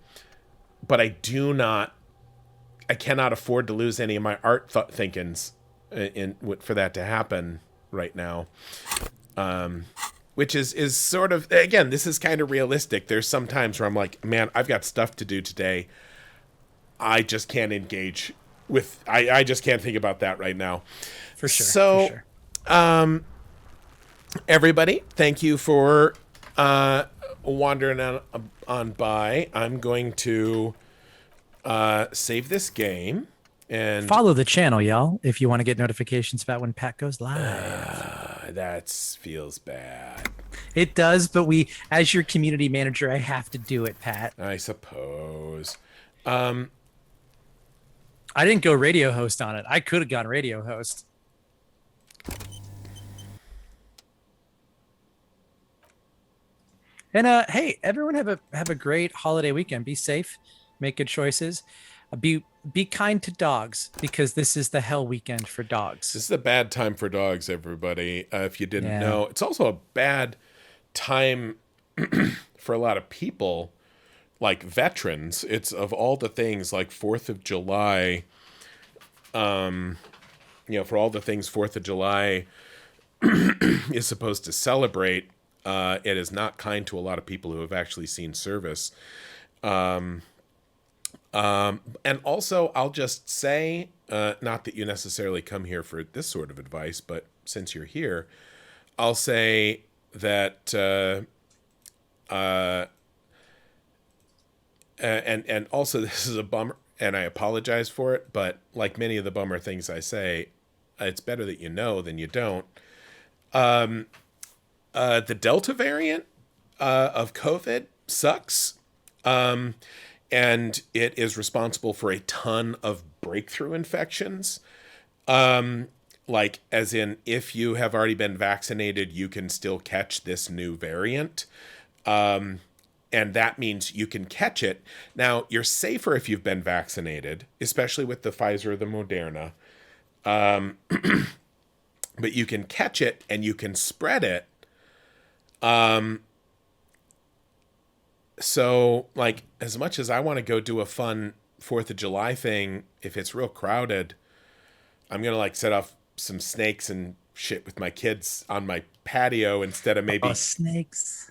but I cannot afford to lose any of my art thinkings for that to happen right now. Which is sort of, again, this is kind of realistic. There's some times where I'm like, man, I've got stuff to do today. I just can't engage with, I just can't think about that right now. For sure. So, for sure. Everybody, thank you for wandering on by. I'm going to save this game and Follow the channel, y'all, if you want to get notifications about when Pat goes live. that feels bad. It does, but as your community manager, I have to do it, Pat. I suppose. I didn't go radio host on it. I could have gone radio host. And hey, everyone have a great holiday weekend. Be safe, make good choices. Be kind to dogs, because this is the hell weekend for dogs. This is a bad time for dogs, everybody. If you didn't Yeah. know, it's also a bad time for a lot of people, like veterans. It's of all the things, like 4th of July. For all the things 4th of July is supposed to celebrate, it is not kind to a lot of people who have actually seen service. And also, I'll just say, not that you necessarily come here for this sort of advice, but since you're here, I'll say that, and also this is a bummer, and I apologize for it, but like many of the bummer things I say, it's better that you know than you don't. The Delta variant of COVID sucks. And it is responsible for a ton of breakthrough infections. Like, as in, if you have already been vaccinated, you can still catch this new variant. And that means you can catch it. Now, you're safer if you've been vaccinated, especially with the Pfizer or the Moderna. But you can catch it and you can spread it. So, like, as much as I want to go do a fun 4th of July thing, if it's real crowded, I'm going to, like, set off some snakes and shit with my kids on my patio instead of maybe... Snakes.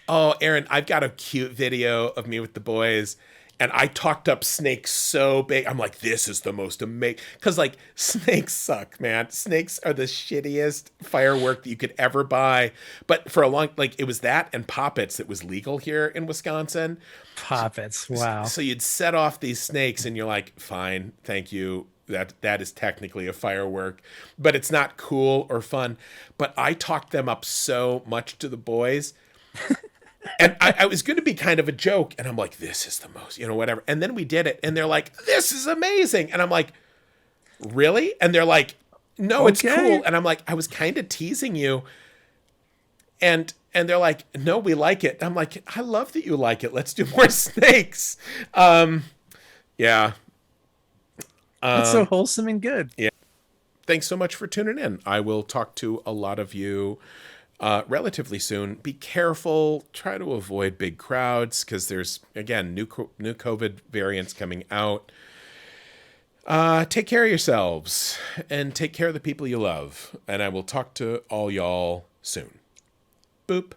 Oh, Aaron, I've got a cute video of me with the boys, and I talked up snakes so big. I'm like, this is the most amazing... Because, like, snakes suck, man. Snakes are the shittiest firework that you could ever buy. But for a long... Like, it was that and poppets that was legal here in Wisconsin. Poppets, wow. So you'd set off these snakes, and you're like, fine, thank you. That is technically a firework. But it's not cool or fun. But I talked them up so much to the boys... And I was going to be kind of a joke. And I'm like, this is the most, whatever. And then we did it. And they're like, this is amazing. And I'm like, really? And they're like, no, it's Okay. cool. And I'm like, I was kind of teasing you. And they're like, no, we like it. I'm like, I love that you like it. Let's do more snakes. Yeah. That's so wholesome and good. Yeah. Thanks so much for tuning in. I will talk to a lot of you relatively soon. Be careful. Try to avoid big crowds because there's, again, new COVID variants coming out. Take care of yourselves and take care of the people you love. And I will talk to all y'all soon. Boop.